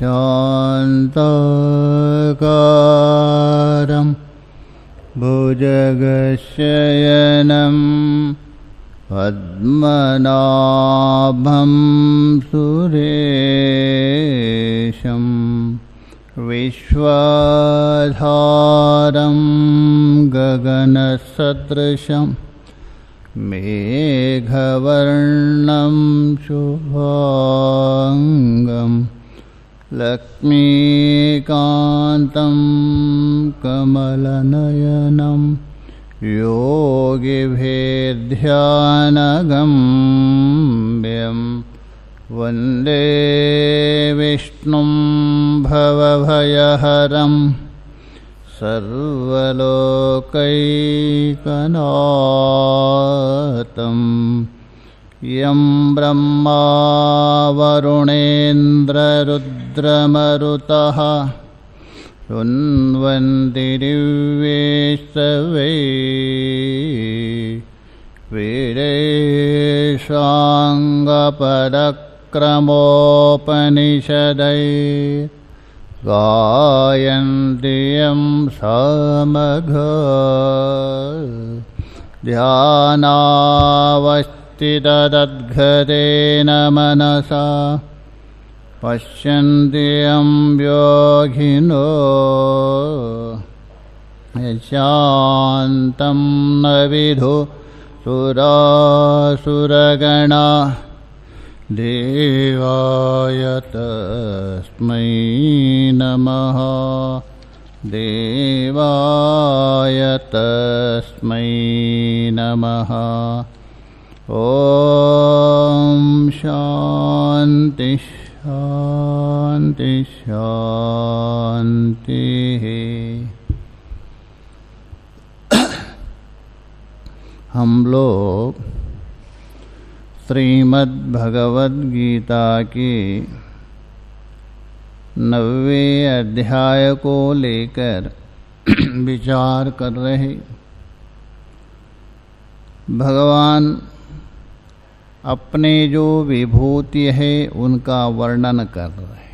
शान्ताकारं भुजगशयनं पद्मनाभं सुरेशं विश्वाधारं गगनसदृशं मेघवर्णं शुभांगं लक्ष्मीकान्तं कमलनयनं योगिभिर्ध्यानगम्यं वन्दे विष्णुं भवभयहरं सर्वलोकैकनाथं यं ब्रह्मा वरुणेन्द्ररुद्रमरुतः शृण्वन्ति दिव्यैस्तवैः वेदैशाङ्गपदक्रमोपनिषदैः गायन्ति यं सामगा ध्यानावस्थिततद्गतेन मनसा पश्यन्ति यं योगिनो शान्तं न विदुः सुरासुरगणा देवाय तस्मै नमः देवाय तस्मै नमः। ॐ शान्ति शान्ति शान्तिः। हम लोग श्रीमद्भगवद्गीता के 90वें अध्याय को लेकर विचार कर रहे। भगवान अपने जो विभूति है उनका वर्णन कर रहे।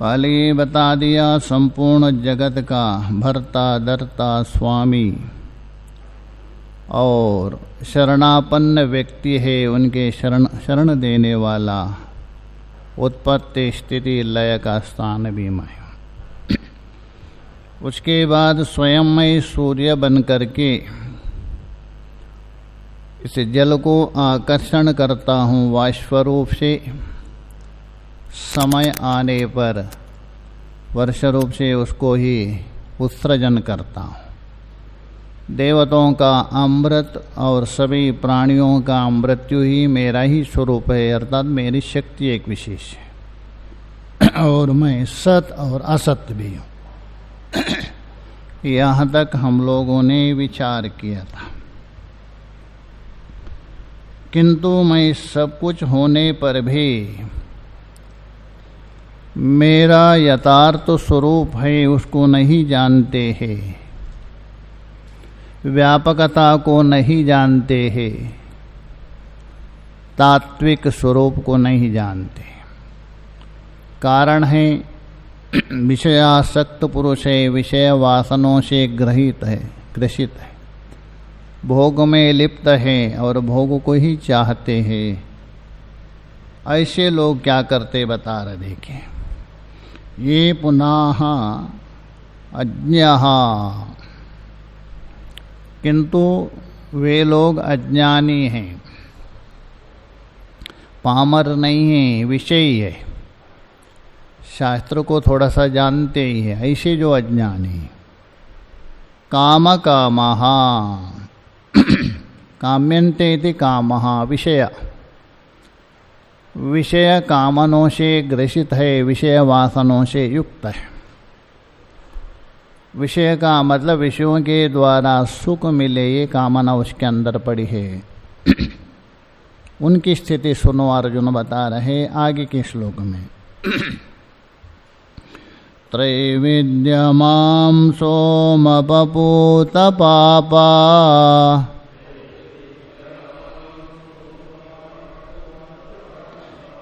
पहले ये बता दिया संपूर्ण जगत का भर्ता धर्ता स्वामी और शरणापन्न व्यक्ति है, उनके शरण देने वाला, उत्पत्ति स्थिति लय का स्थान भी मैं। उसके बाद स्वयं मैं सूर्य बन करके इस जल को आकर्षण करता हूँ वाष्परूप से, समय आने पर वर्ष रूप से उसको ही उत्सर्जन करता हूँ। देवताओं का अमृत और सभी प्राणियों का मृत्यु ही मेरा ही स्वरूप है, अर्थात मेरी शक्ति एक विशेष है और मैं सत और असत भी हूँ। यहाँ तक हम लोगों ने विचार किया था। किंतु मैं सब कुछ होने पर भी मेरा यथार्थ स्वरूप है उसको नहीं जानते हैं, व्यापकता को नहीं जानते हैं, तात्विक स्वरूप को नहीं जानते। कारण है विषयासक्त पुरुष है, विषय वासनों से ग्रसित है, भोग में लिप्त है और भोग को ही चाहते हैं। ऐसे लोग क्या करते बता रहे, देखें। ये पुनः अज्ञः, किंतु वे लोग अज्ञानी हैं, पामर नहीं हैं, विषयी है, शास्त्र को थोड़ा सा जानते ही है। ऐसे जो अज्ञानी काम कामः काम्यन्ते इति कामः विषय, विषय कामनों से ग्रसित है, विषय वासनों से युक्त है। विषय का मतलब विषयों के द्वारा सुख मिले, ये कामना उसके अंदर पड़ी है। उनकी स्थिति सुनो, अर्जुन बता रहे आगे के श्लोक में। त्रैविद्यमां सोमपपूत पापा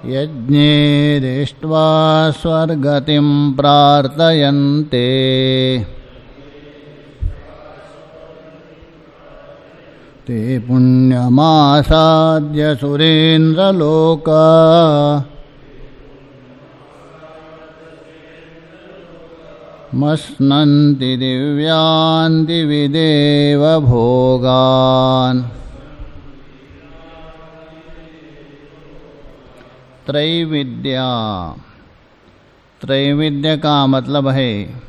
यज्ञेरिष्ट्वा स्वर्गतिं प्रार्थयन्ते ते पुण्यमासाद्य सुरेन्द्रलोका मस्नन्ति दिव्यान् दिवि देवभोगान्। त्रैविद्या, त्रैविद्य का मतलब है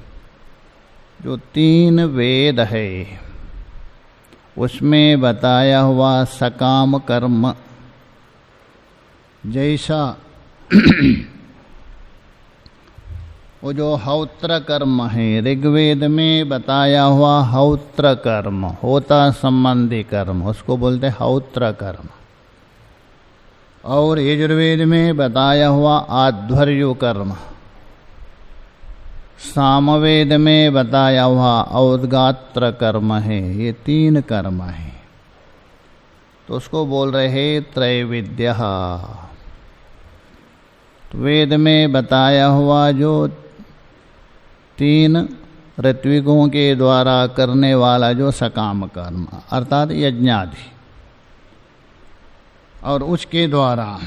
जो तीन वेद है उसमें बताया हुआ सकाम कर्म, जैसा वो जो हौत्र कर्म है ऋग्वेद में बताया हुआ हौत्र कर्म, होता संबंधी कर्म, उसको बोलते हौत्र कर्म। और यजुर्वेद में बताया हुआ आध्वर्यु कर्म, सामवेद में बताया हुआ औद्गात्र कर्म है। ये तीन कर्म है, तो उसको बोल रहे त्रैविद्य। वेद में बताया हुआ जो तीन ऋत्विकों के द्वारा करने वाला जो सकाम कर्म अर्थात यज्ञादि, और उसके द्वारा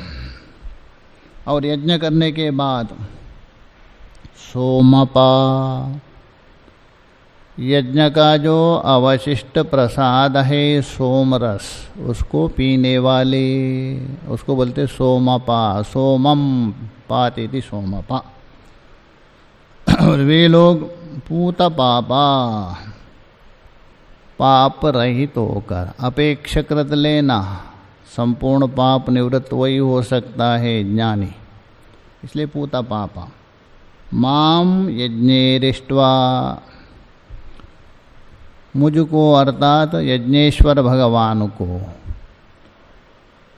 और यज्ञ करने के बाद सोमपा, यज्ञ का जो अवशिष्ट प्रसाद है सोमरस, उसको पीने वाले उसको बोलते सोमपा। सोमम पाति सोमपा। और वे लोग पूत पापा, पाप रहित होकर, अपेक्षाकृत लेना, संपूर्ण पाप निवृत्त वही हो सकता है ज्ञानी, इसलिए पूता पापा। माम यज्ञेरिष्ट्वा, मुझको अर्थात यज्ञेश्वर भगवान को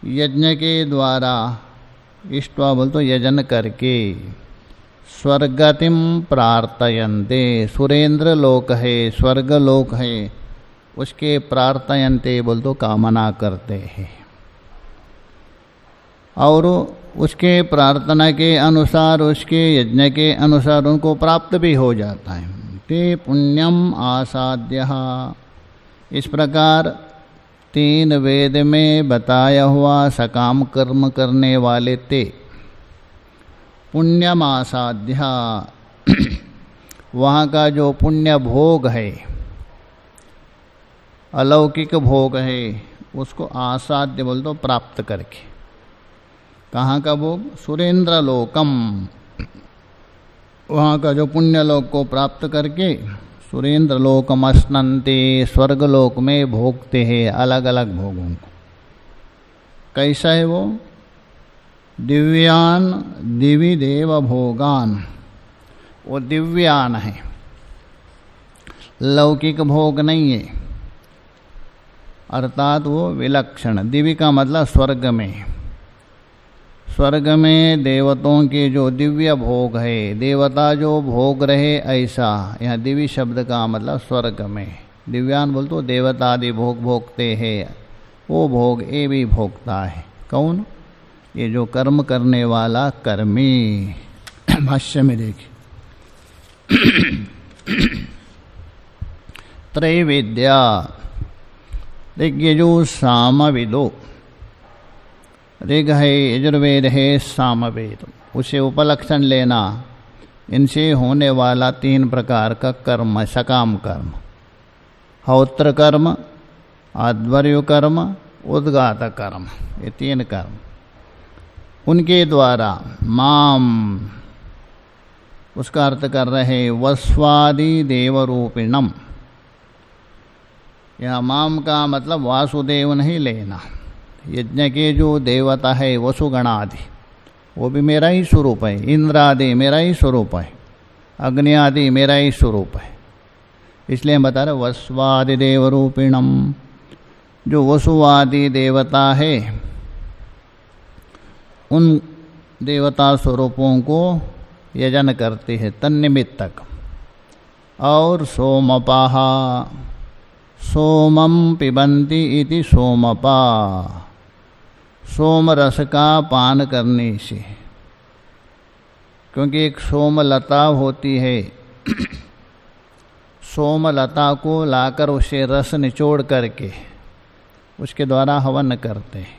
यज्ञ के द्वारा, इष्ट्वा बोल तो यजन करके, स्वर्गतिम प्रार्थयन्ते, सुरेंद्र लोक है, स्वर्ग लोक है, उसके प्रार्थयन्ते बोल तो कामना करते हैं, और उसके प्रार्थना के अनुसार, उसके यज्ञ के अनुसार उनको प्राप्त भी हो जाता है। ते पुण्यम आसाद्य, इस प्रकार तीन वेद में बताया हुआ सकाम कर्म करने वाले ते पुण्यम आसाद्य, वहाँ का जो पुण्य भोग है, अलौकिक भोग है, उसको आसाद्य बोल दो प्राप्त करके। कहाँ का भोग? सुरेंद्र लोकम, वहाँ का जो पुण्य लोक को प्राप्त करके सुरेंद्र लोकम अस्नन्ते, स्वर्ग लोक में भोगते हैं अलग अलग भोगों को। कैसा है वो? दिव्यान दिवि देव भोगान, वो दिव्यान है, लौकिक भोग नहीं है, अर्थात वो विलक्षण। दिव्य का मतलब स्वर्ग में, स्वर्ग में देवताओं के जो दिव्य भोग है, देवता जो भोग रहे ऐसा, यहाँ दिव्य शब्द का मतलब स्वर्ग में। दिव्यान बोल तो देवता आदि भोग भोगते हैं, वो भोग ये भी भोगता है। कौन? ये जो कर्म करने वाला कर्मी। भाष्य में देखिए त्रैविद्या, देखिए जो सामविदो, ऋग है, यजुर्वेद है, सामवेद, उसे उपलक्षण लेना। इनसे होने वाला तीन प्रकार का कर्म, सकाम कर्म, हौत्र कर्म, आध्वर्यु कर्म, उद्गात कर्म, ये तीन कर्म। उनके द्वारा माम, उसका अर्थ कर रहे वस्वादि देवरूपिणम। यहाँ माम का मतलब वासुदेव नहीं लेना, यज्ञ के जो देवता है वसुगण आदि, वो भी मेरा ही स्वरूप है। इंद्र आदि मेरा ही स्वरूप है, अग्नि आदि मेरा ही स्वरूप है। इसलिए हम बता रहे वस्वादि देवरूपिणम, जो वसुवादि देवता है उन देवता स्वरूपों को यजन करते हैं तन्निमित्तक। और सोमपाहा, सोमम पिबन्ति इति सोमपा, सोम रस का पान करने से, क्योंकि एक सोमलता होती है, सोमलता को लाकर उसे रस निचोड़ करके उसके द्वारा हवन करते हैं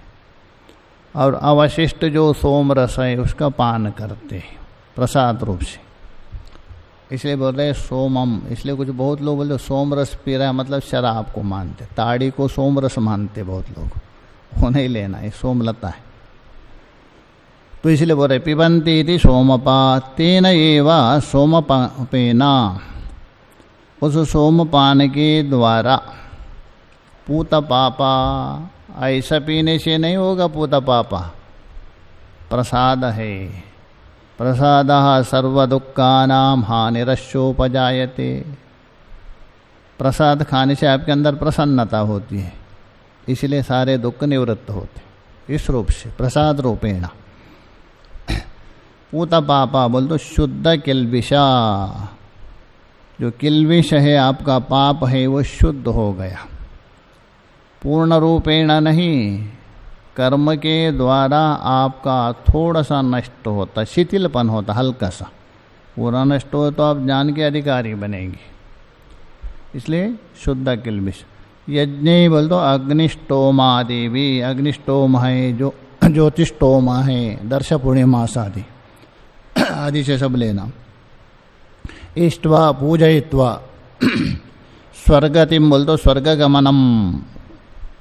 और अवशिष्ट जो सोम रस है उसका पान करते हैं प्रसाद रूप से। इसलिए बोल रहे हैं सोमम। इसलिए कुछ बहुत लोग बोलते सोम रस पी रहा है मतलब शराब को मानते, ताड़ी को सोम रस मानते बहुत लोग, वो नहीं लेना, है सोमलता है। तो इसलिए बोल रहे पिबंती थी सोमपा तेन एवा सोमपेना, उस सोमपान के द्वारा पूत पापा, ऐसा पीने से नहीं होगा पूत पापा, प्रसाद है, प्रसादः सर्वदुःखानां हानिरश्योपजायते। प्रसाद खाने से आपके अंदर प्रसन्नता होती है, इसलिए सारे दुख निवृत्त होते इस रूप से प्रसाद रूपेण। पूत पापा बोल तो शुद्ध किल्बिषा, जो किल्बिष है आपका पाप है वो शुद्ध हो गया, पूर्ण रूपेण नहीं, कर्म के द्वारा आपका थोड़ा सा नष्ट होता, शिथिलपन होता, हल्का सा। पूरा नष्ट हो तो आप ज्ञान के अधिकारी बनेंगे, इसलिए शुद्ध किल्बिष। यज्ञ बोल दो अग्निष्टोमादि भी, अग्निष्टोम है जो ज्योतिष्टोमा है, दर्श पूर्णिमास आदि आदि से सब लेना। इष्ट्वा पूजयित्वा स्वर्गतिम बोल दो स्वर्गगमनम,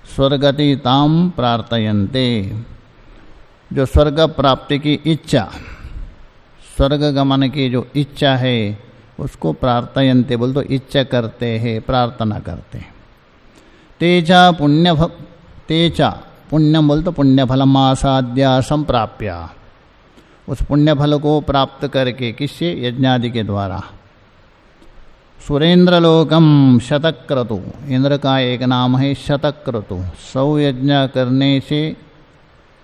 स्वर्गति ताम प्रार्थयन्ते, जो स्वर्ग प्राप्ति की इच्छा, स्वर्ग गमन की जो इच्छा है उसको प्रार्थयन्ते बोल तो इच्छा करते हैं, प्रार्थना करते हैं। तेजा पुण्यम बोल तो पुण्यफलम आसाद्या संप्राप्या, उस पुण्यफल को प्राप्त करके, किससे? यज्ञादि के द्वारा। सुरेंद्रलोकम शतक्रतु, इंद्र का एक नाम है शतक्रतु, 100 यज्ञ करने से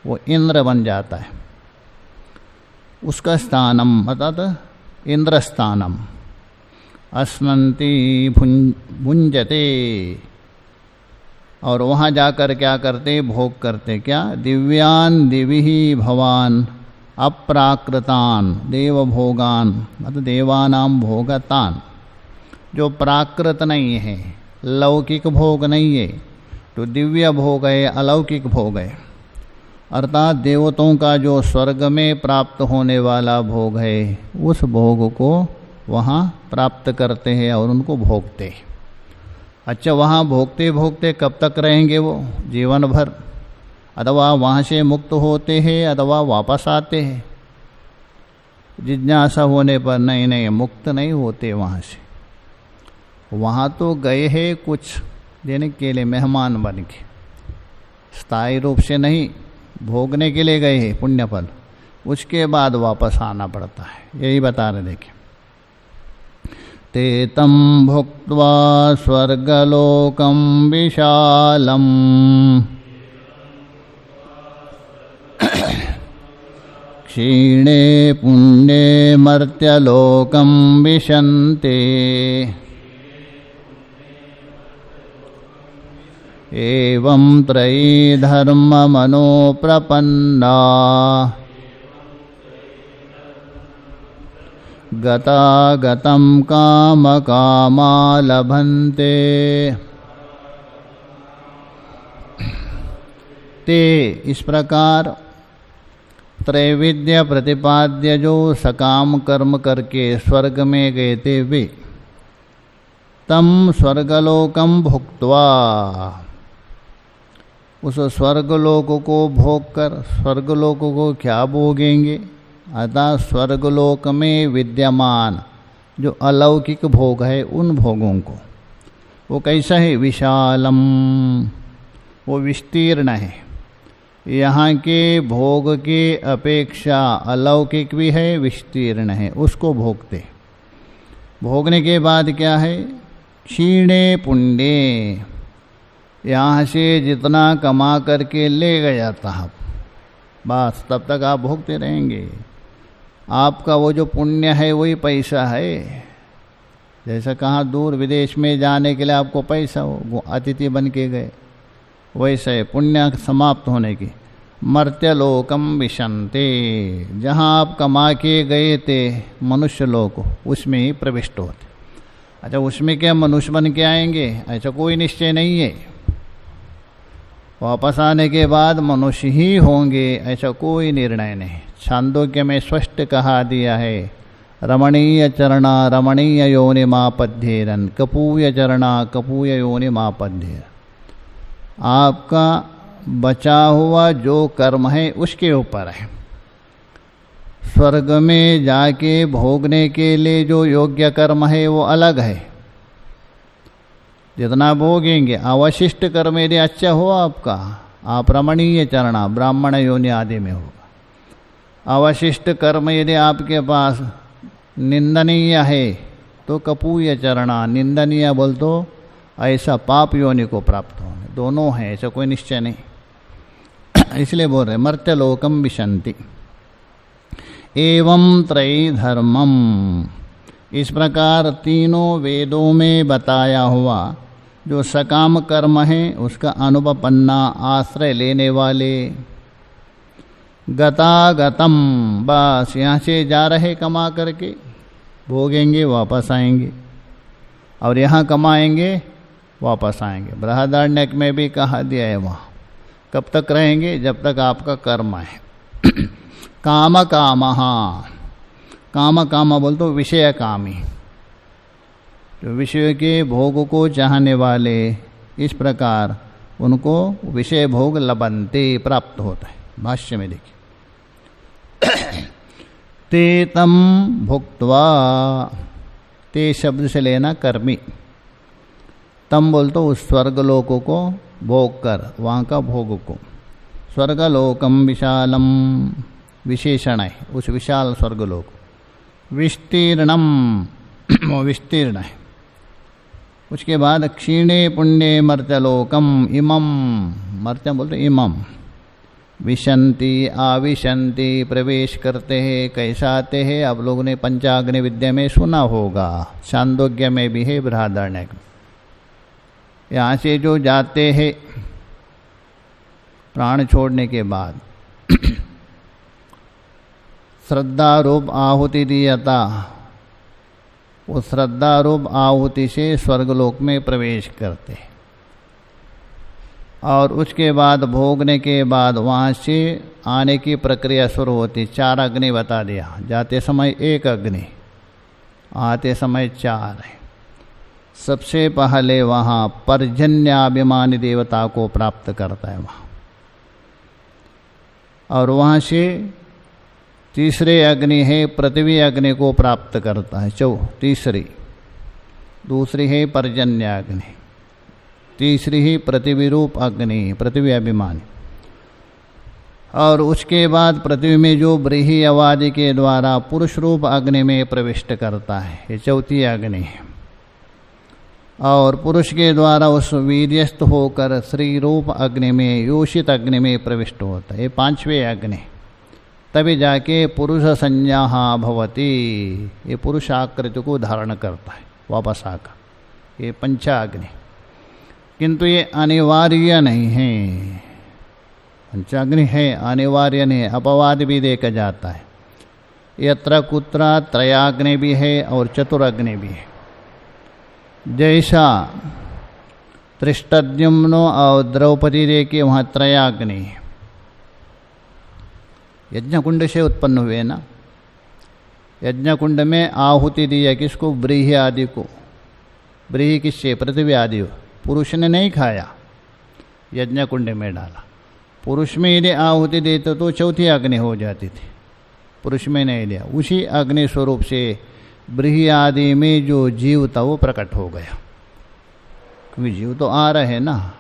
वो इंद्र बन जाता है। उसका स्थानम अर्थात इंद्र स्थानम, अस्नन्ति भुंजते, और वहाँ जाकर क्या करते? भोग करते। क्या? दिव्यान दिविहि भवान अप्राकृतान देवभोगान, मतलब देवानाम भोगतान, जो प्राकृत नहीं है, लौकिक भोग नहीं है, तो दिव्य भोग है, अलौकिक भोग है, अर्थात देवताओं का जो स्वर्ग में प्राप्त होने वाला भोग है उस भोग को वहाँ प्राप्त करते हैं और उनको भोगते हैं। अच्छा, वहाँ भोगते भोगते कब तक रहेंगे? वो जीवन भर, अथवा वहाँ से मुक्त होते हैं अथवा वापस आते हैं। जिज्ञासा होने पर नहीं मुक्त नहीं होते वहाँ से, वहाँ तो गए हैं कुछ देने के लिए, मेहमान बन के, स्थायी रूप से नहीं, भोगने के लिए गए हैं पुण्यफल, उसके बाद वापस आना पड़ता है। यही बता रहे, देखें। ते तम भुक्त्वा स्वर्गलोकम विशालम क्षीणे पुण्ये मर्त्यलोकम विशन्ते एवं त्रयी धर्म मनो प्रपन्ना गतागतं काम कामा लभन्ते। ते इस प्रकार त्रैविद्य प्रतिपाद्य जो सकाम कर्म करके स्वर्ग में गए थे वे, तम स्वर्गलोकम भुक्त्वा, उस स्वर्गलोक को भोग कर, स्वर्गलोक को क्या भोगेंगे? अतः स्वर्गलोक में विद्यमान जो अलौकिक भोग है उन भोगों को, वो कैसा है? विशालम, वो विस्तीर्ण है, यहाँ के भोग के अपेक्षा अलौकिक भी है, विस्तीर्ण है, उसको भोगते। भोगने के बाद क्या है? क्षीणे पुण्ये, यहाँ से जितना कमा करके ले गया था बस तब तक आप भोगते रहेंगे। आपका वो जो पुण्य है वही पैसा है। जैसा कहाँ दूर विदेश में जाने के लिए आपको पैसा हो, वो अतिथि बन के गए, वैसे पुण्य समाप्त होने की मर्त्यलोकम विशन्ते, जहाँ आप कमा के गए थे मनुष्य लोक, उसमें ही प्रविष्ट होते। अच्छा, उसमें क्या मनुष्य बन के आएंगे, ऐसा कोई निश्चय नहीं है। वापस आने के बाद मनुष्य ही होंगे, ऐसा कोई निर्णय नहीं। छांदोग्य में स्पष्ट कहा दिया है, रमणीय चरणा रमणीय योनिमापध्येरन, कपूय चरणा कपूय योनिमापध्येरन। आपका बचा हुआ जो कर्म है उसके ऊपर है। स्वर्ग में जाके भोगने के लिए जो योग्य कर्म है वो अलग है, जितना भोगेंगे। अवशिष्ट कर्म यदि अच्छा हो आपका, आप रमणीय चरणा ब्राह्मण योनि आदि में होगा। अवशिष्ट कर्म यदि आपके पास निंदनीय है तो कपूय चरणा, निंदनीय बोल तो ऐसा पाप योनि को प्राप्त होंगे। दोनों हैं, ऐसा कोई निश्चय नहीं। इसलिए बोल रहे मर्त्यलोकम विशन्ति। एवं त्रयी धर्मम, इस प्रकार तीनों वेदों में बताया हुआ जो सकाम कर्म है उसका अनुपपन्ना, आश्रय लेने वाले। गतागतम, बस यहाँ से जा रहे कमा करके, भोगेंगे वापस आएंगे, और यहाँ कमाएंगे वापस आएंगे। बृहदारण्यक में भी कहा दिया है, वहाँ कब तक रहेंगे, जब तक आपका कर्म है। काम कामहा, काम काम बोल तो विषय कामी, जो विषय के भोग को चाहने वाले, इस प्रकार उनको विषय भोग लबन्ते, प्राप्त होता है। भाष्य में देखिए, ते तम भुक्त्वा, ते शब्द से लेना कर्मी, तम बोल तो उस स्वर्गलोकों को भोग कर, वहाँ का भोग को। स्वर्गलोकम विशालम, विशेषण है उस विशाल स्वर्गलोक। विस्तीर्णम, वो विस्तीर्ण है। उसके बाद क्षीणे पुण्य मर्त्यलोकम इमम, मर्त्य बोलते इमम। विशन्ति आविशन्ति, प्रवेश करते हैं, कैसा आते हैं, आप लोगों ने पंचाग्नि विद्या में सुना होगा, छांदोग्य में भी है, बृहदारण्यक। यहाँ से जो जाते हैं प्राण छोड़ने के बाद, श्रद्धा रूप आहुति दीयता, उस श्रद्धा रूप आहुति से स्वर्गलोक में प्रवेश करते, और उसके बाद भोगने के बाद वहाँ से आने की प्रक्रिया शुरू होती। 4 अग्नि बता दिया, जाते समय 1 अग्नि, आते समय 4 है। सबसे पहले वहाँ पर्जन्याभिमानी देवता को प्राप्त करता है वहाँ, और वहाँ से तीसरे अग्नि है पृथ्वी अग्नि को प्राप्त करता है, तीसरी। दूसरी है पर्जन्याग्नि, तीसरी ही पृथ्वी रूप अग्नि, पृथ्वी अभिमानी। और उसके बाद पृथ्वी में जो ब्रीही अवादि के द्वारा पुरुष रूप अग्नि में प्रविष्ट करता है, ये चौथी अग्नि है। और पुरुष के द्वारा उस वीर्यस्थ होकर श्री रूप अग्नि में, योषित अग्नि में प्रविष्ट होता है, ये 5वें अग्नि। तभी जाके पुरुष संज्ञा भवती, ये पुरुष आकृति को धारण करता है वापस आकर, ये पंचाग्नि। किंतु ये अनिवार्य नहीं है, पंचाग्नि है, अनिवार्य नहीं है, अपवाद भी देखा जाता है। यत्र कुत्र त्रयाग्नि भी है और चतुराग्नि भी है। जैसा धृष्टद्युम्न और द्रौपदी देखिए, वहाँ त्रयाग्नि है, यज्ञकुंड से उत्पन्न हुए ना। यज्ञकुंड में आहुति दी है किसको, व्रीहि आदि को। व्रीहि किससे, पृथ्वी आदि। पुरुष ने नहीं खाया, यज्ञकुंड में डाला। पुरुष में यदि आहुति देते तो चौथी अग्नि हो जाती थी, पुरुष में नहीं दिया। उसी अग्नि स्वरूप से व्रीहि आदि में जो जीव था वो प्रकट हो गया, क्योंकि जीव तो आ रहे ना,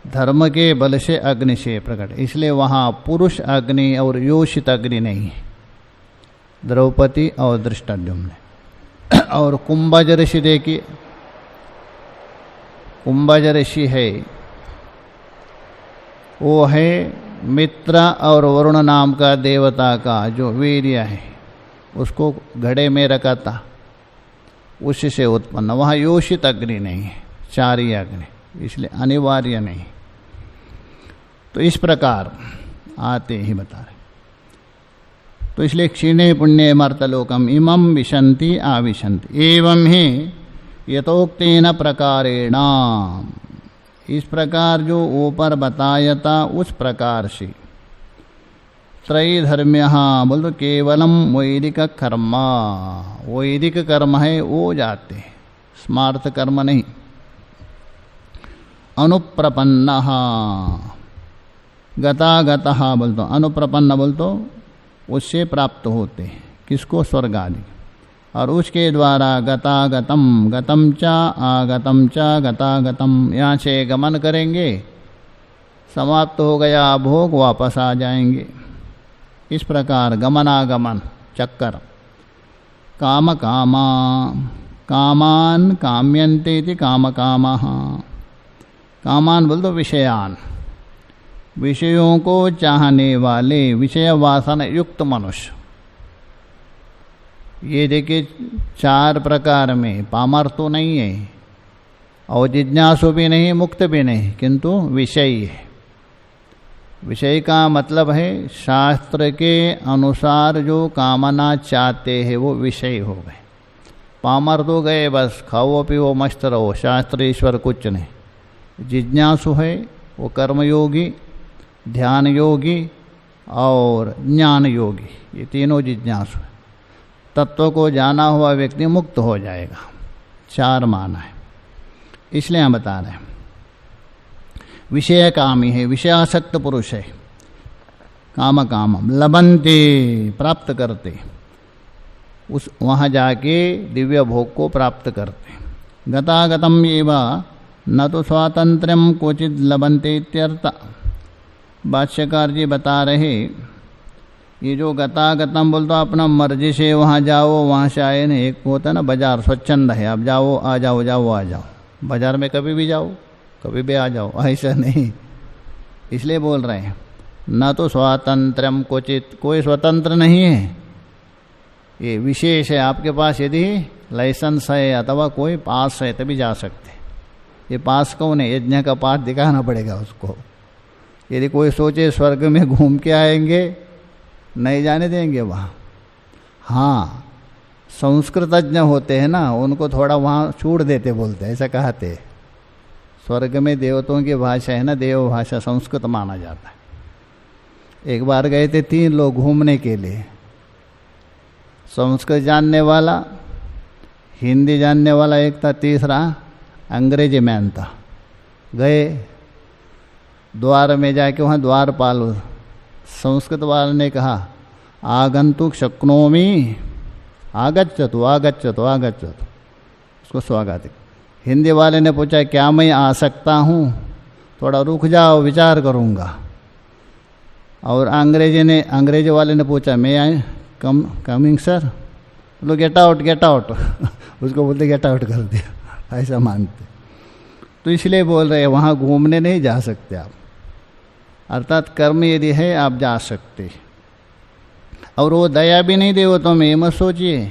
धर्म के बल से अग्नि से प्रकट। इसलिए वहाँ पुरुष अग्नि और योषित अग्नि नहीं है, द्रौपदी और धृष्टद्युम्न। और कुंभज ऋषि देखिए, कुंभज ऋषि है, वो है मित्र और वरुण नाम का देवता का जो वीर्य है, उसको घड़े में रखा था, उसी से उत्पन्न। वहाँ योषित अग्नि नहीं है, 4 ही अग्नि, इसलिए अनिवार्य नहीं। तो इस प्रकार आते ही बता रहे। तो इसलिए क्षीणे पुण्य मर्तलोकम इमं विशन्ति आविशन्ति एवं ही यथोक्तेन प्रकारेण, इस प्रकार जो ऊपर बताया था उस प्रकार से त्रैधर्म्य बोल तो केवलम वैदिक कर्म, वैदिक कर्म है वो जाते, स्मार्थ कर्म नहीं। अनुप्रपन्न गतागतः बोल तो अनुप्रपन्न बोल तो उससे प्राप्त होते, किसको? स्वर्ग आदि। और उसके द्वारा गतागतम, गतम च आगतम च गतागतम, यहाँ से गमन करेंगे, समाप्त हो गया भोग, वापस आ जाएंगे। इस प्रकार गमनागमन चक्कर। काम कामा कामान काम्यन्ते इति काम कामः, कामान बोल दो विषयान, विषयों को चाहने वाले, विषय वासना युक्त मनुष्य। ये देखिए 4 प्रकार में पामर तो नहीं है और जिज्ञासु भी नहीं, मुक्त भी नहीं, किंतु विषयी है। विषय का मतलब है शास्त्र के अनुसार जो कामना चाहते हैं वो विषय हो गए। पामर तो गए बस खाओ पियो मस्त रहो, शास्त्र ईश्वर कुछ नहीं। जिज्ञासु है वो कर्मयोगी, ध्यान योगी और ज्ञान योगी, ये तीनों जिज्ञासु है। तत्व को जाना हुआ व्यक्ति मुक्त हो जाएगा। 4 माना है, इसलिए हम बता रहे हैं। विषय कामी है, विषयासक्त पुरुष है। काम कामम लभन्ते, प्राप्त करते, उस वहाँ जाके दिव्य भोग को प्राप्त करते। गतागतम एव न तो स्वातंत्र्यम क्वचित लभन्ते इत्यर्थ। भाष्यकार जी बता रहे ये जो गतागतम बोल तो अपना मर्जी से वहाँ जाओ, वहाँ से आए नहीं। एक होता है ना बाजार स्वच्छंद है, आप जाओ आ जाओ, जाओ आ जाओ, बाजार में कभी भी जाओ कभी भी आ जाओ, ऐसा नहीं। इसलिए बोल रहे हैं न तो स्वातंत्र्यम क्वचित, कोई स्वतंत्र नहीं है। ये विशेष है, आपके पास यदि लाइसेंस है अथवा कोई पास है तभी जा सकते। ये पास कौन है? यज्ञ का पास दिखाना पड़ेगा उसको। यदि कोई सोचे स्वर्ग में घूम के आएंगे, नहीं जाने देंगे वहाँ। हाँ, संस्कृतज्ञ होते हैं ना, उनको थोड़ा वहाँ छूट देते, बोलते ऐसा कहते। स्वर्ग में देवताओं की भाषा है ना, देव भाषा संस्कृत माना जाता है। एक बार गए थे 3 लोग घूमने के लिए, संस्कृत जानने वाला, हिंदी जानने वाला एक था, तीसरा अंग्रेजी मैन था। गए द्वार में जाके वहाँ द्वारपाल संस्कृत वाले ने कहा आगंतुक शक्नोमी, आगच्छतु आगच्छतु आगच्छतु, उसको स्वागत। हिंदी वाले ने पूछा क्या मैं आ सकता हूँ? थोड़ा रुक जाओ, विचार करूँगा। और अंग्रेजी वाले ने पूछा मैं आई कमिंग सर? बोलो गेट आउट गेट आउट उसको बोलते गेट आउट कर दिया, ऐसा मानते। तो इसलिए बोल रहे वहाँ घूमने नहीं जा सकते आप, अर्थात कर्म यदि है आप जा सकते। और वो दया भी नहीं देवो तो मैं मत सोचिए,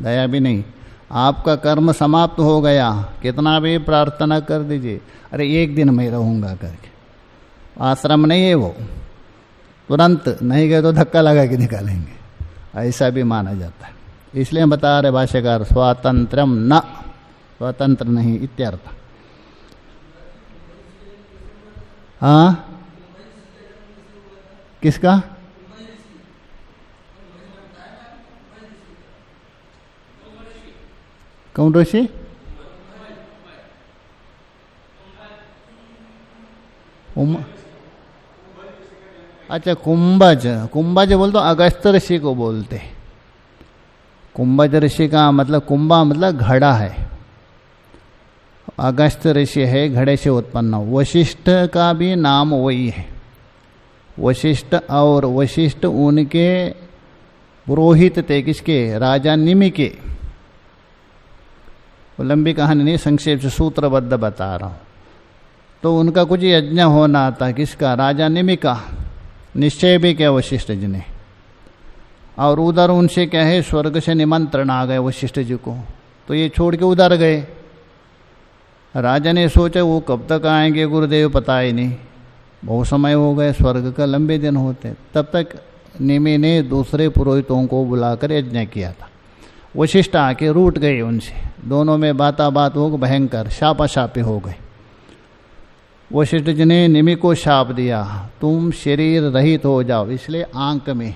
दया भी नहीं। आपका कर्म समाप्त हो गया, कितना भी प्रार्थना कर दीजिए, अरे एक दिन मैं रहूँगा करके, आश्रम नहीं है वो, तुरंत नहीं गए तो धक्का लगा के निकालेंगे, ऐसा भी माना जाता है। इसलिए बता रहे भाष्यकार स्वातंत्र्यम न, स्वतंत्र नहीं इत्यर्थ। हाँ, किसका? कौन ऋषि? अच्छा, कुंभज। कुंभज बोल तो अगस्त ऋषि को बोलते। कुंभज ऋषि का मतलब, कुंभा मतलब घड़ा है, अगस्त ऋषि है, घड़े से उत्पन्न। वशिष्ठ का भी नाम वही है, वशिष्ठ। और वशिष्ठ उनके पुरोहित थे, किसके? राजा निमि के। वो लंबी कहानी नहीं, संक्षेप से सूत्रबद्ध बता रहा हूँ। तो उनका कुछ यज्ञ होना था, किसका? राजा निमि का। निश्चय भी किया वशिष्ठ जी ने, और उधर उनसे क्या है, स्वर्ग से निमंत्रण आ गए वशिष्ठ जी को, तो ये छोड़ के उधर गए। राजा ने सोचा वो कब तक आएंगे गुरुदेव, पता ही नहीं। बहुत समय हो गए, स्वर्ग का लंबे दिन होते, तब तक निमि ने दूसरे पुरोहितों को बुलाकर यज्ञ किया था। वशिष्ठ आके रूठ गए उनसे, दोनों में बाता बात हो भयंकर शापाशापी हो गए। वशिष्ठ जी ने निमि को शाप दिया, तुम शरीर रहित हो जाओ। इसलिए आंख में,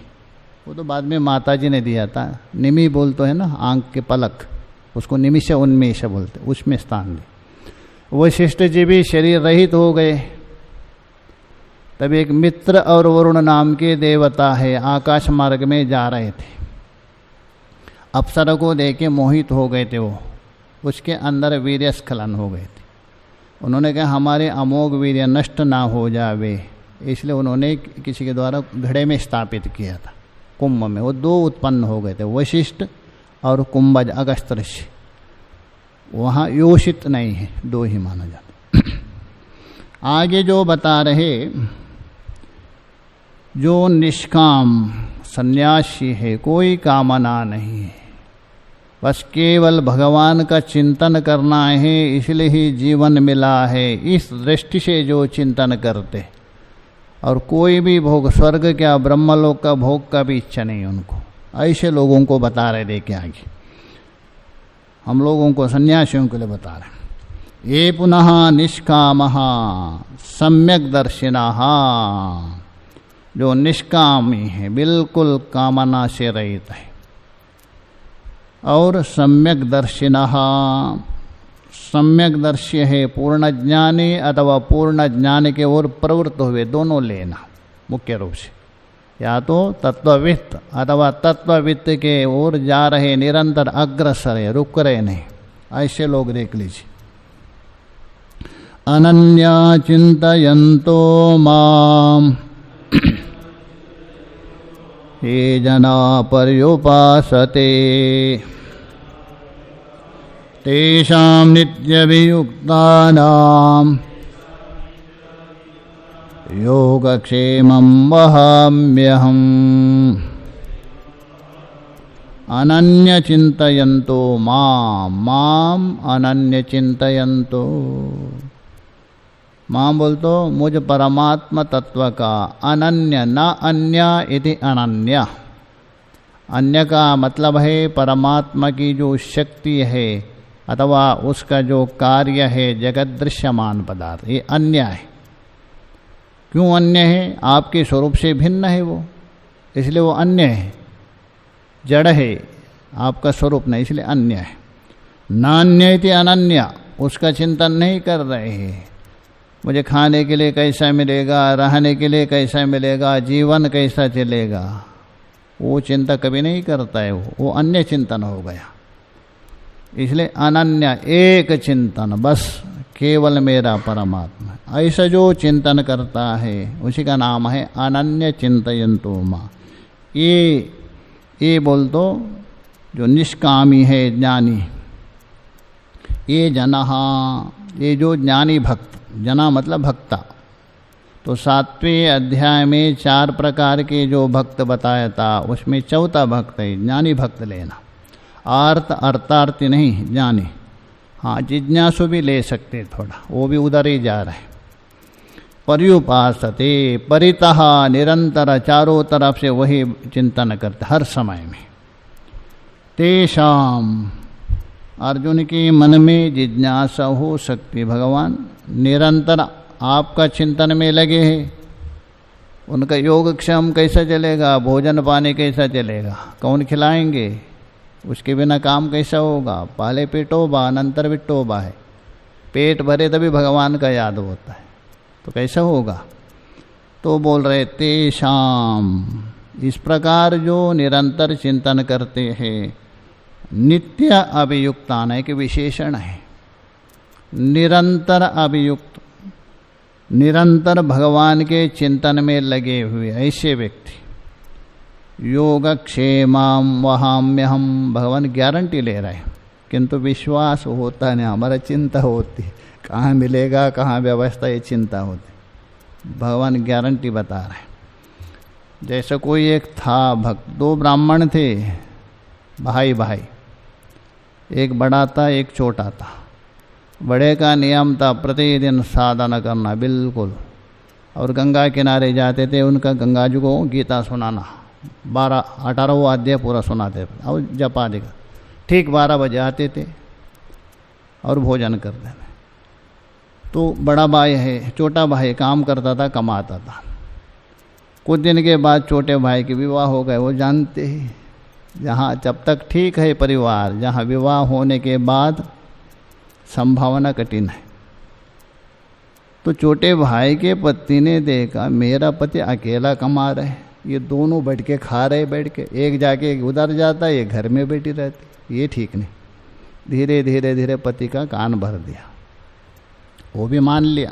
वो तो बाद में माता जी ने दिया था, निमि बोलते है ना, आंख के पलक, उसको निमिष उन्मेष बोलते, उसमें स्थान दिया। वशिष्ठ जी भी शरीर रहित हो गए। तब एक मित्र और वरुण नाम के देवता है, आकाश मार्ग में जा रहे थे, अप्सरा को देख के मोहित हो गए थे वो, उसके अंदर वीर्य स्खलन हो गए थे। उन्होंने कहा हमारे अमोघ वीर्य नष्ट ना हो जावे, इसलिए उन्होंने किसी के द्वारा घड़े में स्थापित किया था कुंभ में। वो दो उत्पन्न हो गए थे, वशिष्ठ और कुंभज अगस्त्य ऋषि। वहाँ योषित नहीं है, दो ही माना जाता। आगे जो बता रहे, जो निष्काम सन्यासी है, कोई कामना नहीं है, बस केवल भगवान का चिंतन करना है, इसलिए ही जीवन मिला है, इस दृष्टि से जो चिंतन करते, और कोई भी भोग, स्वर्ग क्या ब्रह्मलोक का भोग का भी इच्छा नहीं उनको, ऐसे लोगों को बता रहे देखे आगे। हम लोगों को, सन्यासियों के लिए बता रहे। ये पुनः निष्कामः सम्यक दर्शिनः, जो निष्कामी है, बिल्कुल कामना से रहित है, और सम्यक दर्शिनः, सम्यक दर्शी है, पूर्ण ज्ञानी अथवा पूर्ण ज्ञान के ओर प्रवृत्त हुए, दोनों लेना मुख्य रूप से, या तो तत्ववित्त अथवा तत्ववित्त के ओर जा रहे, निरंतर अग्रसर है, रुक रहे नहीं, ऐसे लोग देख लीजिए। अनन्या चिंतयन्तो माम ये जना पर्युपासते तेषां नित्यभियुक्तानां योगक्षेमं वहाम्यहम्। अनन्य चिंतयन्तो माम अनन्य चिंतयन्तो, मां बोल तो मुझ परमात्मा तत्व का, अनन्य न अन्य इति अनन्य। अन्य का मतलब है परमात्मा की जो शक्ति है अथवा उसका जो कार्य है, जगत दृश्यमान पदार्थ, ये अन्य है। क्यों अन्य है? आपके स्वरूप से भिन्न है वो, इसलिए वो अन्य है, जड़ है, आपका स्वरूप नहीं, इसलिए अन्य है। नान्य इति अनन्य, उसका चिंतन नहीं कर रहे हैं, मुझे खाने के लिए कैसा मिलेगा, रहने के लिए कैसा मिलेगा, जीवन कैसा चलेगा, वो चिंता कभी नहीं करता है, वो अन्य चिंतन हो गया। इसलिए अनन्य, एक चिंतन, बस केवल मेरा परमात्मा, ऐसा जो चिंतन करता है उसी का नाम है अनन्य चिंतयन्तो मां। ये बोल दो जो निष्कामी है, ज्ञानी, ये जनः, ये जो ज्ञानी भक्त, जना मतलब भक्ता, तो 7वें अध्याय में 4 प्रकार के जो भक्त बताया था, उसमें चौथा भक्त है ज्ञानी भक्त लेना। अर्थ अर्थार्थी नहीं, ज्ञानी। हाँ, जिज्ञासु भी ले सकते थोड़ा, वो भी उधर ही जा रहे हैं। पर्युपासते, परितः, निरंतर, चारों तरफ से वही चिंतन करते हर समय में। तेषाम, अर्जुन के मन में जिज्ञासा हो सकती, भगवान निरंतर आपका चिंतन में लगे हैं, उनका योगक्षेम कैसा चलेगा, भोजन पानी कैसा चलेगा, कौन खिलाएंगे, उसके बिना काम कैसा होगा, पहले पेटोबा अनंतर विट्टोबा है, पेट भरे तभी भगवान का याद होता है, तो कैसा होगा। तो बोल रहे तेषाम, इस प्रकार जो निरंतर चिंतन करते हैं, नित्य अभियुक्तान है कि विशेषण है, निरंतर अभियुक्त, निरंतर भगवान के चिंतन में लगे हुए ऐसे व्यक्ति, योगक्षेमं वहाम्यहम्, भगवान गारंटी ले रहे हैं, किंतु विश्वास होता नहीं, हमारा चिंता होती, कहाँ मिलेगा, कहाँ व्यवस्था, ये चिंता होती। भगवान गारंटी बता रहे हैं। जैसे कोई एक था भक्त, 2 ब्राह्मण थे, भाई भाई, एक बड़ा था एक छोटा था। बड़े का नियम था प्रतिदिन साधना करना बिल्कुल, और गंगा किनारे जाते थे, उनका गंगा जी को गीता सुनाना, 18वां अध्याय पूरा सुनाते और जपा देगा। ठीक 12 बजे आते थे और भोजन करते थे। तो बड़ा भाई है, छोटा भाई काम करता था, कमाता था। कुछ दिन के बाद छोटे भाई के विवाह हो गए। वो जानते ही, जहाँ जब तक ठीक है परिवार, जहाँ विवाह होने के बाद संभावना कठिन है। तो छोटे भाई के पति ने देखा मेरा पति अकेला कमा रहे, ये दोनों बैठ के खा रहे, बैठ के एक जाके उधर जाता, ये घर में बैठी रहती, ये ठीक नहीं। धीरे धीरे धीरे पति का कान भर दिया, वो भी मान लिया।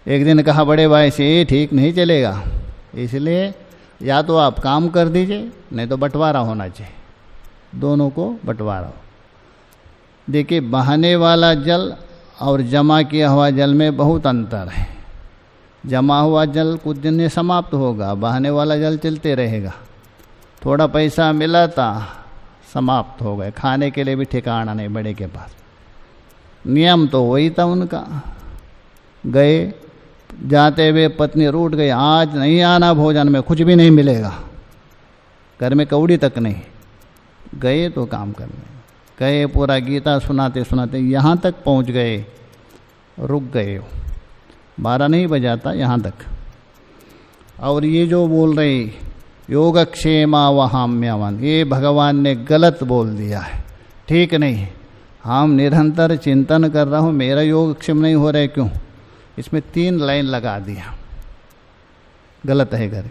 एक दिन कहा बड़े भाई से ये ठीक नहीं चलेगा, इसलिए या तो आप काम कर दीजिए, नहीं तो बंटवारा होना चाहिए, दोनों को बंटवारा हो। देखिए बहाने वाला जल और जमा किया हुआ जल में बहुत अंतर है। जमा हुआ जल कुछ दिन में समाप्त होगा, बहाने वाला जल चलते रहेगा। थोड़ा पैसा मिला था, समाप्त हो गए, खाने के लिए भी ठिकाना नहीं बड़े के पास। नियम तो वही था उनका। गए, जाते हुए पत्नी रूठ गई, आज नहीं आना भोजन में, कुछ भी नहीं मिलेगा, घर में कौड़ी तक नहीं। गए तो काम करने गए, पूरा गीता सुनाते सुनाते यहाँ तक पहुँच गए, रुक गए। 12 नहीं बजाता यहाँ तक। और ये जो बोल रहे योगक्षेमा वहाम्यवन, ये भगवान ने गलत बोल दिया है, ठीक नहीं। हम निरंतर चिंतन कर रहा हूँ, मेरा योगक्षेम नहीं हो रहा है, क्यों? इसमें 3 लाइन लगा दिया, गलत है घर।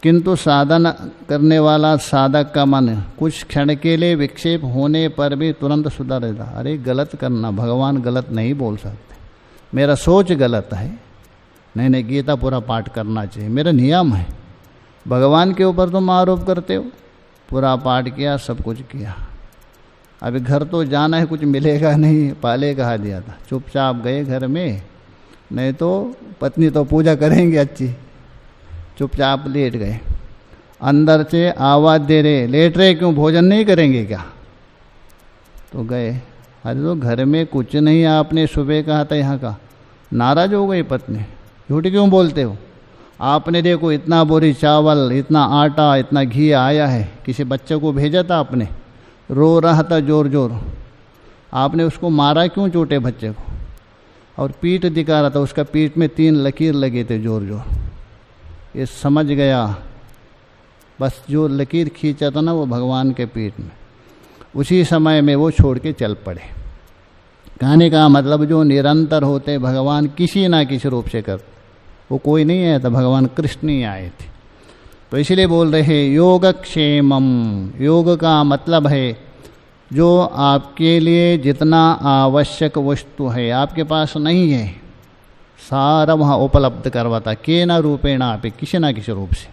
किंतु साधन करने वाला साधक का मन कुछ क्षण के लिए विक्षेप होने पर भी तुरंत सुधर देता। अरे गलत करना, भगवान गलत नहीं बोल सकते, मेरा सोच गलत है, नहीं गीता पूरा पाठ करना चाहिए, मेरा नियम है। भगवान के ऊपर तुम आरोप करते हो, पूरा पाठ किया, सब कुछ किया, अभी घर तो जाना है, कुछ मिलेगा नहीं, पहले कहा दिया था। चुपचाप गए घर में, नहीं तो पत्नी तो पूजा करेंगे अच्छी। चुपचाप लेट गए, अंदर से आवाज़ दे रहे, लेट रहे क्यों, भोजन नहीं करेंगे क्या? तो गए, अरे तो घर में कुछ नहीं, आपने सुबह कहा था यहाँ का। नाराज हो गई पत्नी, झूठ क्यों बोलते हो? आपने देखो इतना बोरी चावल, इतना आटा, इतना घी आया है, किसी बच्चे को भेजा था आपने, रो रहा था जोर जोर, आपने उसको मारा क्यों छोटे बच्चे को? और पीठ दिखा रहा था, उसका पीठ में 3 लकीर लगे थे जोर जोर। ये समझ गया, बस जो लकीर खींचा था ना वो भगवान के पीठ में, उसी समय में वो छोड़ के चल पड़े। कहने का मतलब जो निरंतर होते भगवान किसी ना किसी रूप से कर, वो कोई नहीं आया था, भगवान कृष्ण ही आए थे। तो इसलिए बोल रहे योगक्षेमम, योग का मतलब है जो आपके लिए जितना आवश्यक वस्तु है आपके पास नहीं है, सारा वहाँ उपलब्ध करवाता, के ना रूपेण आप, किसी ना किसी रूप से।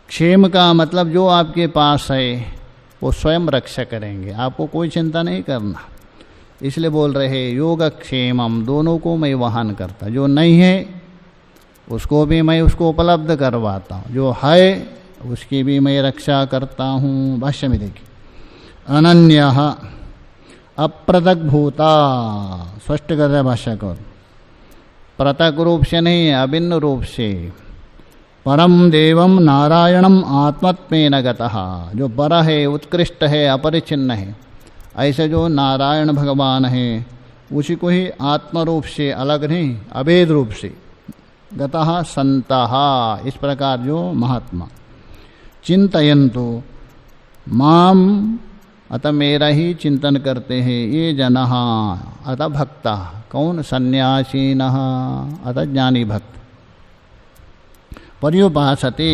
क्षेम का मतलब जो आपके पास है वो स्वयं रक्षा करेंगे, आपको कोई चिंता नहीं करना। इसलिए बोल रहे योगक्षेमम, दोनों को मैं वहन करता, जो नहीं है उसको भी मैं उसको उपलब्ध करवाता हूँ, जो है उसकी भी मैं रक्षा करता हूँ। भाष्य में देखिए, अनन्यः अप्रथक भूता, स्पष्ट कर रहे भाष्य को, पृथक रूप से नहीं, अभिन्न रूप से। परम देवम नारायणम आत्मत्वेन गतः, जो पर है, उत्कृष्ट है, अपरिचिन्न है, ऐसे जो नारायण भगवान है उसी को ही आत्मरूप से, अलग नहीं, अभेद रूप से गतः संतः, इस प्रकार जो महात्मा चिंतयन्तु माम, अतः मेरा ही चिंतन करते हैं, ये जनः अतः भक्ता, कौन? सन्यासीनः, अतः ज्ञानी भक्त। पर्युपासते,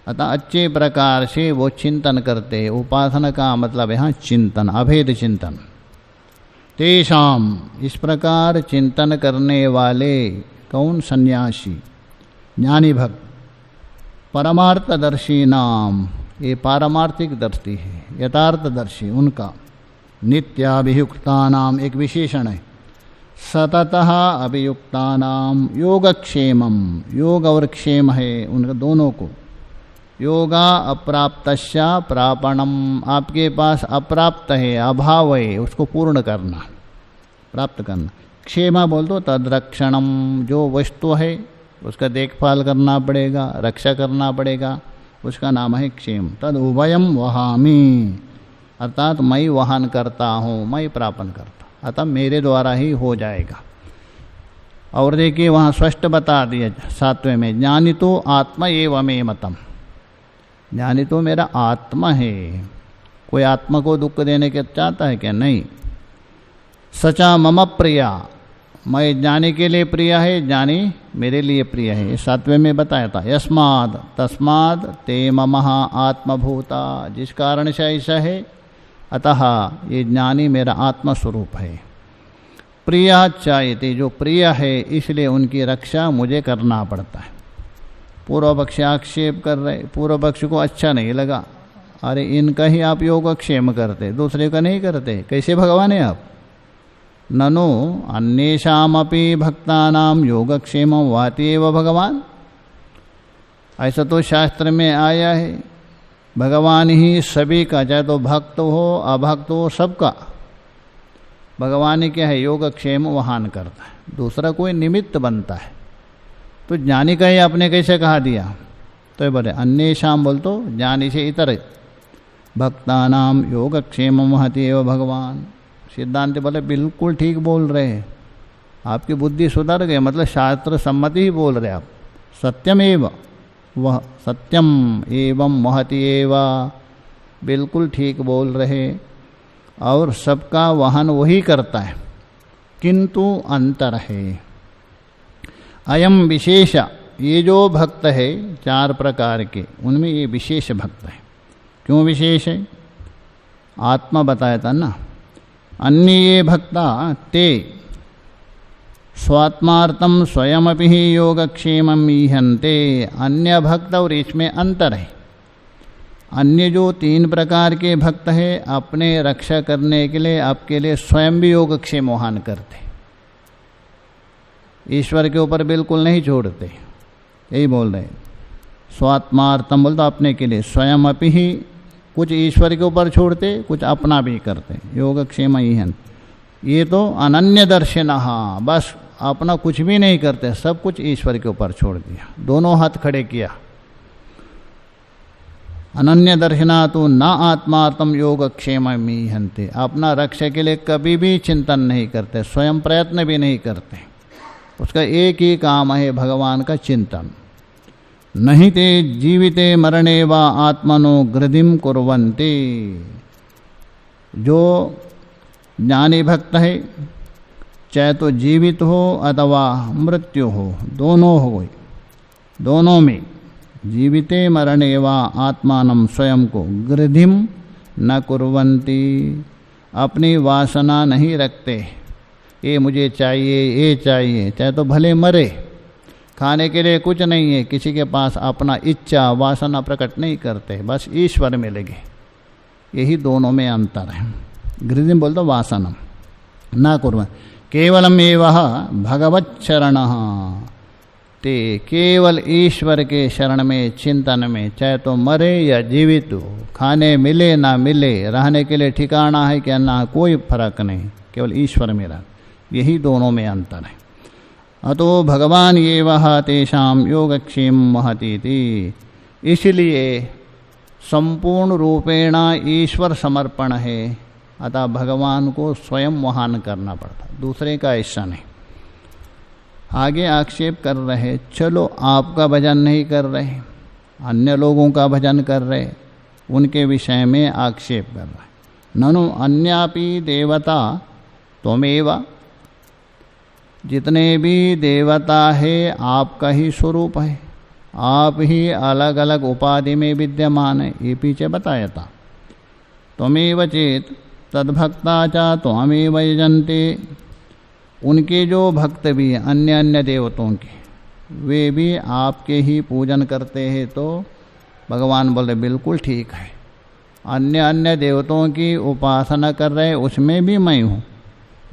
अतः अच्छे प्रकार से वो चिंतन करते हैं। उपासना का मतलब यहाँ चिंतन, अभेद चिंतन। तेषाम, इस प्रकार चिंतन करने वाले, कौन? सन्यासी, ज्ञानी भक्त। परमार्थदर्शी नाम, ये पारमार्थिक दर्शी है, यथार्थदर्शी, उनका। नित्याभियुक्तानाम एक विशेषण है, सततः अभियुक्तानाम योगक्षेमम, योग और क्षेम है उनका दोनों को। योगा अप्राप्तस्या प्रापणम, आपके पास अप्राप्त है, अभाव है, उसको पूर्ण करना, प्राप्त करना। क्षेमा बोल दो तद्रक्षणम, जो वस्तु है उसका देखभाल करना पड़ेगा, रक्षा करना पड़ेगा, उसका नाम है क्षेम। तद उभयम वहामी, अर्थात मैं वहन करता हूँ, मैं प्रापन करता, अतः मेरे द्वारा ही हो जाएगा। और देखिए वहाँ स्पष्ट बता दिया 7वें में, ज्ञानी तो आत्मा एवं मतम, ज्ञानी तो मेरा आत्मा है। कोई आत्मा को दुख देने के चाहता है क्या? नहीं। सचा मम प्रिया, मैं ज्ञानी के लिए प्रिय है, ज्ञानी मेरे लिए प्रिय है। ये 7वें में बताया था। यस्माद तस्माद ते ममः आत्मभूता, जिस कारण से ऐसा है, अतः ये ज्ञानी मेरा आत्मा स्वरूप है। प्रिया चाहते, जो प्रिय है इसलिए उनकी रक्षा मुझे करना पड़ता है। पूर्व पक्ष आक्षेप कर रहे, पूर्व पक्ष को अच्छा नहीं लगा, अरे इनका ही आप योगक्षेम करते, दूसरे का नहीं करते, कैसे भगवान है आप? ननु अन्येषामपि भक्तानां योगक्षेमं वाति एव भगवान, ऐसा तो शास्त्र में आया है। भगवान ही सभी का, चाहे तो भक्त हो अभक्त हो, सबका भगवान ही क्या है, योगक्षेम वहान करता है, दूसरा कोई निमित्त बनता है। तो ज्ञानी का ही आपने कैसे कहा दिया? तो ये बोले अन्येषाम बोल तो ज्ञानी से इतर, भक्तानाम योगक्षेमं वहति एव भगवान। सिद्धांत बोले बिल्कुल ठीक बोल रहे हैं, आपकी बुद्धि सुधर गई, मतलब शास्त्र सम्मति ही बोल रहे आप। सत्यम एव वह, सत्यम एवं महति एव, बिल्कुल ठीक बोल रहे। और सबका वहन वही करता है, किंतु अंतर है। अयम विशेष, ये जो भक्त है 4 प्रकार के, उनमें ये विशेष भक्त है। क्यों विशेष है? आत्मा बताया था ना। अन्य ये भक्ता ते स्वात्मार्थम स्वयमपि ही योगक्षेमं ईहन्ते। अन्य भक्त और इसमें अंतर है। अन्य जो 3 प्रकार के भक्त हैं, अपने रक्षा करने के लिए आपके लिए स्वयं भी योगक्षेम वहन करते, ईश्वर के ऊपर बिल्कुल नहीं छोड़ते, यही बोल रहे। स्वात्मार्थम बोलते अपने के लिए, स्वयं अपि ही, कुछ ईश्वर के ऊपर छोड़ते, कुछ अपना भी करते, योगक्षेम ईहन। ये तो अनन्य दर्शिनः, बस अपना कुछ भी नहीं करते, सब कुछ ईश्वर के ऊपर छोड़ दिया, दोनों हाथ खड़े किया। अनन्य दर्शना तो न आत्मार्थम योगक्षेम ईहन्ते, अपना रक्षा के लिए कभी भी चिंतन नहीं करते, स्वयं प्रयत्न भी नहीं करते, उसका एक ही काम है भगवान का चिंतन। नहीं ते जीविते मरणे वा आत्मनो गृधिम कुर्वन्ते। जो ज्ञानी भक्त है, चाहे तो जीवित हो अथवा मृत्यु हो, दोनों हो गई, दोनों में जीविते मरणे वा आत्मानं स्वयं को गृधिम न कुर्वन्ति, अपनी वासना नहीं रखते, ये मुझे चाहिए, ये चाहिए, चाहे तो भले मरे, खाने के लिए कुछ नहीं है, किसी के पास अपना इच्छा वासना प्रकट नहीं करते, बस ईश्वर में लगे। यही दोनों में अंतर है। गृधिम बोल दो वासनम न कुर्वन्, केवलम एवः भगवत शरण, ते केवल ईश्वर के शरण में, चिंतन में, चाहे तो मरे या जीवित हो, खाने मिले ना मिले, रहने के लिए ठिकाना है क्या ना, कोई फर्क नहीं, केवल ईश्वर में रह, यही दोनों में अंतर है। अतो भगवान ये वह तेषाम योगक्षेम महतीति, इसलिए संपूर्ण रूपेण ईश्वर समर्पण है, अतः भगवान को स्वयं वहन करना पड़ता, दूसरे का ऐसा नहीं। आगे आक्षेप कर रहे, चलो आपका भजन नहीं कर रहे, अन्य लोगों का भजन कर रहे, उनके विषय में आक्षेप कर रहे। ननु अन्यापि देवता त्वमेव, जितने भी देवता है आपका ही स्वरूप है, आप ही अलग अलग उपाधि में विद्यमान है, ये पीछे बताया था। त्वमेव चेत तद्भक्ता च त्वमेव यजन्ते, उनके जो भक्त भी हैं अन्य अन्य देवताओं के, वे भी आपके ही पूजन करते हैं। तो भगवान बोले बिल्कुल ठीक है, अन्य अन्य देवताओं की उपासना कर रहे, उसमें भी मैं हूँ,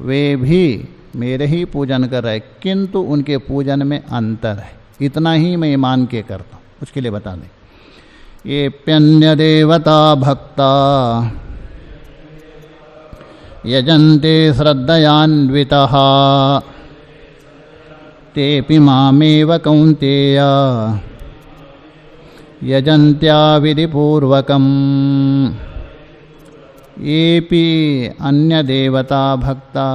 वे भी मेरे ही पूजन कर रहे, किंतु उनके पूजन में अंतर है, इतना ही मैं मान के करता हूँ। उसके लिए बता दें, ये प्यन्य देवता भक्ता यजन्ते श्रद्धयान्वितः तेऽपि मामेव कौन्तेय यजन्त्या विधिपूर्वकम् येऽपि अन्य देवता भक्ता,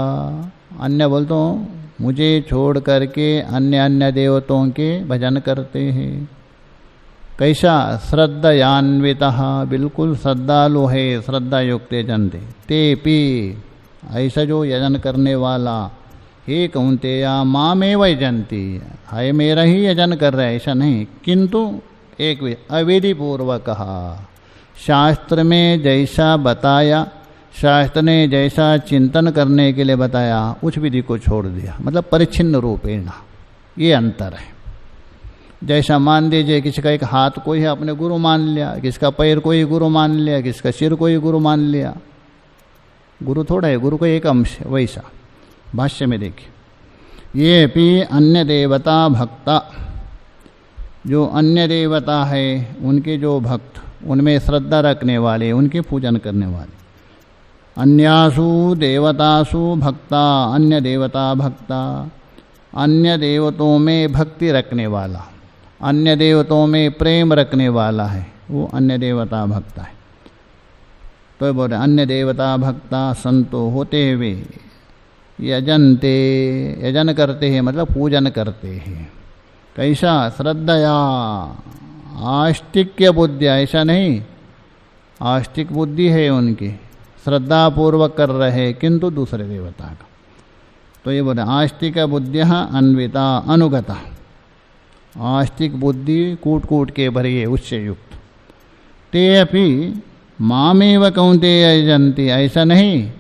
अन्य बोल तो मुझे छोड़ करके अन्य अन्य देवताओं के भजन करते हैं। कैसा? श्रद्धयान्वितः, बिल्कुल श्रद्धालु है, श्रद्धा युक्त यजन्ते। तेऽपि, ऐसा जो यजन करने वाला, हे कौन्तेया मामेव यजन्ति, है मेरा ही यजन कर रहा है, ऐसा नहीं। किंतु एक अविधि पूर्वक, शास्त्र में जैसा बताया, शास्त्र ने जैसा चिंतन करने के लिए बताया, उस विधि को छोड़ दिया, मतलब परिच्छिन्न रूपेण। ये अंतर है। जैसा मान लीजिए किसी का एक हाथ को ही अपने गुरु मान लिया, किसका पैर को ही गुरु मान लिया, किसका सिर को ही गुरु मान लिया, गुरु थोड़ा है, गुरु का एक अंश है। वैसा भाष्य में देखिए, ये भी अन्य देवता भक्ता, जो अन्य देवता है उनके जो भक्त, उनमें श्रद्धा रखने वाले, उनके पूजन करने वाले। अन्यासु देवतासु भक्ता, अन्य देवता भक्ता, अन्य देवताओं में भक्ति रखने वाला, अन्य देवताओं में प्रेम रखने वाला है, वो अन्य देवता भक्ता है। तो बोले अन्य देवता भक्ता संतो होते हुए यजन्ते, यजन करते हैं, मतलब पूजन करते हैं। कैसा? श्रद्धया, आस्तिक्य बुद्धि, ऐसा नहीं, आस्तिक बुद्धि है उनकी, श्रद्धा पूर्वक कर रहे किंतु दूसरे देवता का। तो ये बोले आस्तिक बुद्धिः अन्विता अनुगता, आस्तिक बुद्धि कूट कूट के भरिए, उससे युक्त। ते अपि मामेव कौन्तेय यजन्ति, ऐसा नहीं,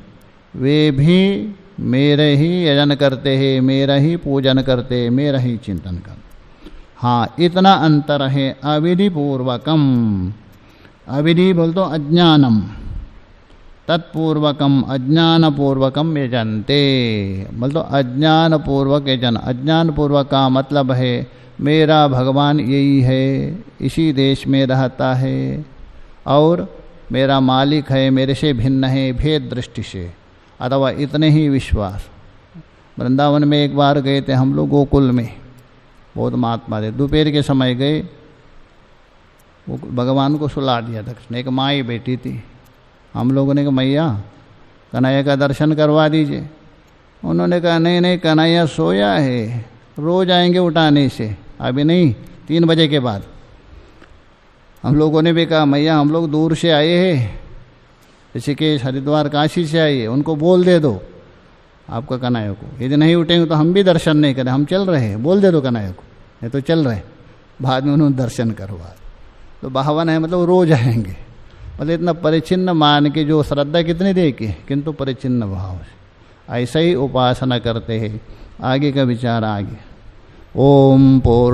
वे भी मेरे ही यजन करते हैं, मेरा ही पूजन करते, मेरा ही चिंतन करते। हाँ, इतना अंतर है। अविधि पूर्वकम, अविधि बोल तो अज्ञानम, तत्पूर्वकम अज्ञानपूर्वकम यजन्ते, बोल तो अज्ञानपूर्वक यजन। अज्ञानपूर्वक का मतलब है मेरा भगवान यही है, इसी देश में रहता है और मेरा मालिक है, मेरे से भिन्न है, भेद दृष्टि से, अथवा इतने ही विश्वास। वृंदावन में एक बार गए थे हम लोग, गोकुल में बहुत महात्मा थे। दोपहर के समय गए, वो भगवान को सुला दिया दक्षिण। एक माँ ही बेटी थी, हम लोगों ने कहा मैया कन्हैया का दर्शन करवा दीजिए। उन्होंने कहा नहीं नहीं, कन्हैया सोया है, रोज आएंगे उठाने से, अभी नहीं, 3 बजे के बाद। हम लोगों ने भी कहा मैया हम लोग दूर से आए हैं, ऋषिकेश हरिद्वार काशी से आइए, उनको बोल दे दो आपका कन्हैया को, यदि नहीं उठेंगे तो हम भी दर्शन नहीं करें, हम चल रहे हैं, बोल दे दो कन्हैया को, नहीं तो चल रहे। बाद में उन्होंने दर्शन करवा। तो भावन है, मतलब रोज आएंगे, मतलब इतना परिचिन्न मान के, जो श्रद्धा कितनी देखी, किंतु परिचिन्न भाव से ऐसा ही उपासना करते हैं। आगे का विचार आगे। ओम पूर्ण